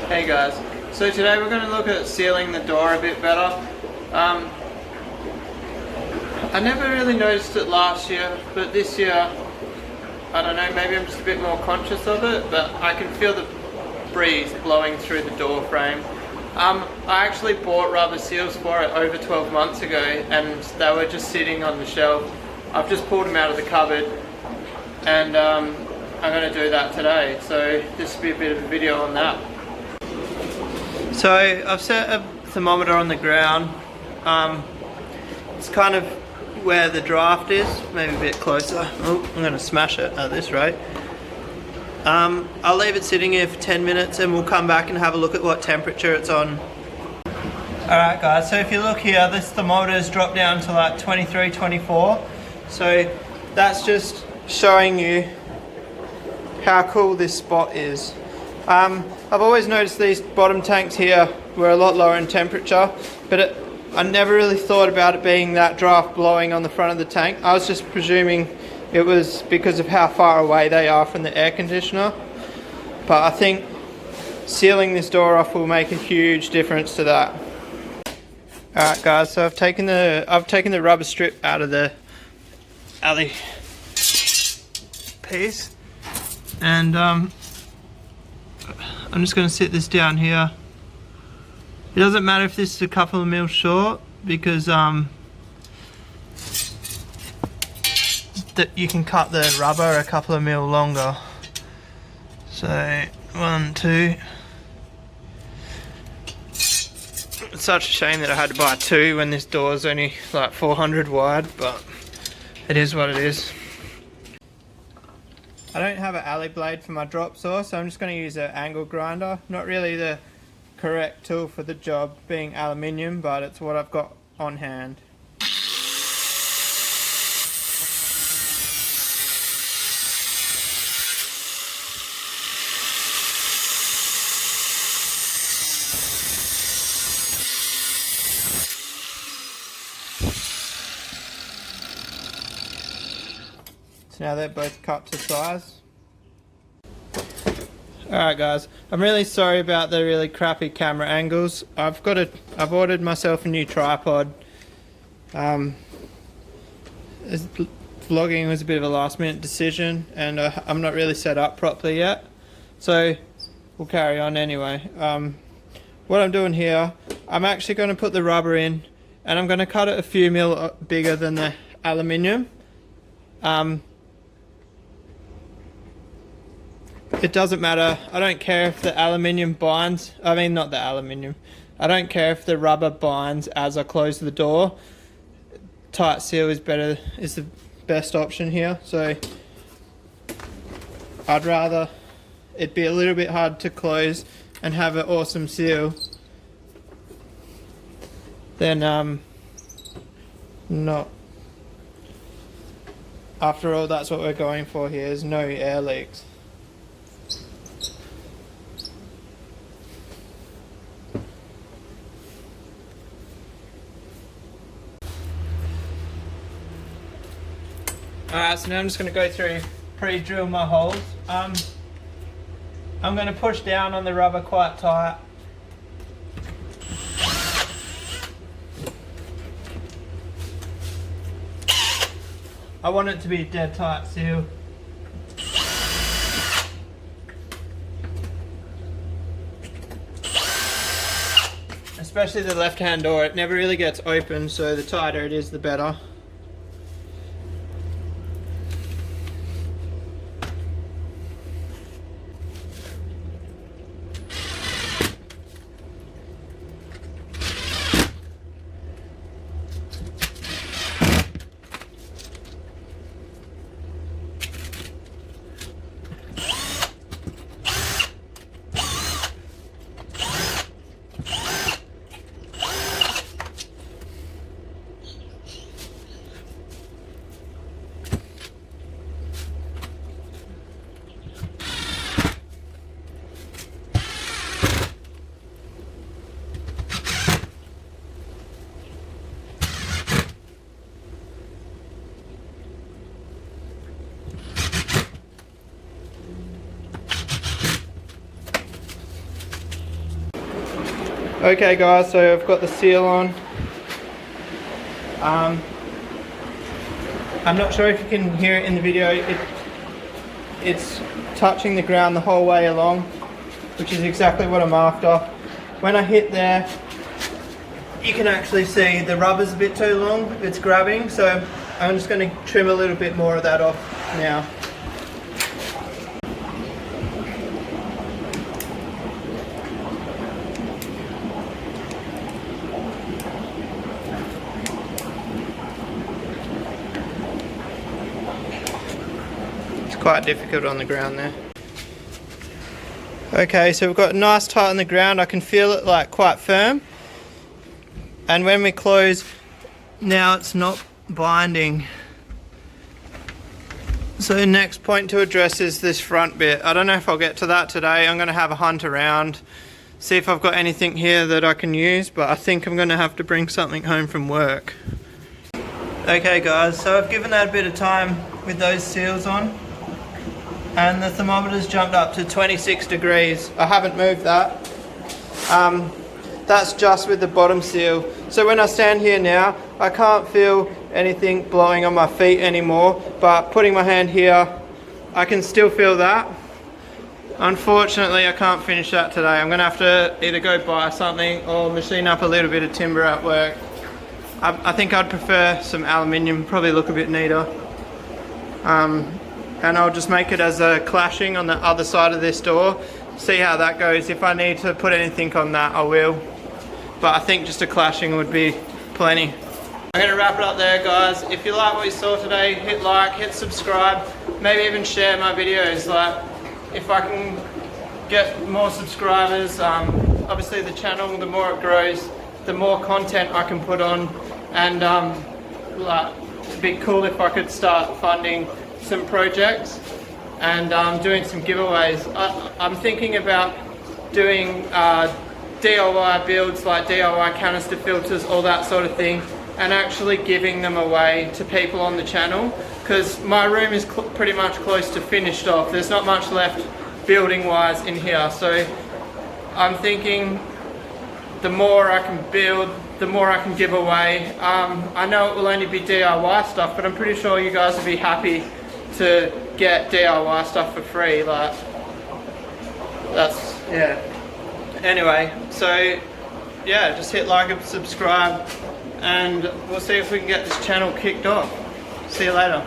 Hey guys, so today we're going to look at sealing the door a bit better. I never really noticed it last year, but this year, I don't know, maybe I'm just a bit more conscious of it, but I can feel the breeze blowing through the door frame. I actually bought rubber seals for it over 12 months ago and they were just sitting on the shelf. I've just pulled them out of the cupboard and I'm going to do that today, so this will be a bit of a video on that. So I've set a thermometer on the ground. It's kind of where the draft is, maybe a bit closer. Oh, I'm going to smash it at this rate. I'll leave it sitting here for 10 minutes and we'll come back and have a look at what temperature it's on. Alright guys, so if you look here, this thermometer has dropped down to like 23, 24. So that's just showing you how cool this spot is. I've always noticed these bottom tanks here were a lot lower in temperature, but I never really thought about it being that draft blowing on the front of the tank. I was just presuming it was because of how far away they are from the air conditioner. But I think sealing this door off will make a huge difference to that. Alright guys, so I've taken the rubber strip out of the alley piece, and I'm just going to sit this down here. It doesn't matter if this is a couple of mils short, because that you can cut the rubber a couple of mil longer. So 1, 2. It's such a shame that I had to buy 2 when this door is only like 400 wide, but it is what it is. I don't have an alley blade for my drop saw, so I'm just going to use an angle grinder. Not really the correct tool for the job, being aluminium, but it's what I've got on hand. So now they're both cut to size. Alright guys, I'm really sorry about the really crappy camera angles. I've ordered myself a new tripod. Vlogging was a bit of a last minute decision and I'm not really set up properly yet. So we'll carry on anyway. What I'm doing here, I'm actually going to put the rubber in and I'm going to cut it a few mil bigger than the aluminium. It doesn't matter. I don't care if the aluminium binds. I mean, not the aluminium. I don't care if the rubber binds as I close the door. Tight seal is better, is the best option here. So I'd rather it be a little bit hard to close and have an awesome seal than not. After all, that's what we're going for here, is no air leaks. Alright, so now I'm just going to go through, pre-drill my holes. I'm going to push down on the rubber quite tight. I want it to be a dead tight seal. Especially the left-hand door, it never really gets open, so the tighter it is, the better. Okay guys, so I've got the seal on. I'm not sure if you can hear it in the video. It's touching the ground the whole way along, which is exactly what I'm after. When I hit there, you can actually see the rubber's a bit too long, it's grabbing, so I'm just going to trim a little bit more of that off now. Quite difficult on the ground there. Okay, so we've got a nice tight on the ground. I can feel it like quite firm, and when we close now it's not binding. So next point to address is this front bit. I don't know if I'll get to that today. I'm going to have a hunt around, see if I've got anything here that I can use, but I think I'm going to have to bring something home from work. Okay guys, so I've given that a bit of time with those seals on, and the thermometer's jumped up to 26 degrees. I haven't moved that. That's just with the bottom seal. So when I stand here now, I can't feel anything blowing on my feet anymore, but putting my hand here, I can still feel that. Unfortunately, I can't finish that today. I'm gonna have to either go buy something or machine up a little bit of timber at work. I think I'd prefer some aluminium, probably look a bit neater. And I'll just make it as a clashing on the other side of this door, see how that goes. If I need to put anything on that, I will, but I think just a clashing would be plenty. I'm going to wrap it up there guys. If you like what you saw today, hit like, hit subscribe, maybe even share my videos. Like, if I can get more subscribers, obviously the channel, the more it grows, the more content I can put on, and like, it'd be cool if I could start funding some projects and doing some giveaways. I'm thinking about doing DIY builds, like DIY canister filters, all that sort of thing, and actually giving them away to people on the channel, because my room is pretty much close to finished off. There's not much left building wise in here, so I'm thinking the more I can build, the more I can give away. I know it will only be DIY stuff, but I'm pretty sure you guys will be happy to get DIY stuff for free. Like, that's, yeah. Anyway, so yeah, just hit like and subscribe, and we'll see if we can get this channel kicked off. See you later.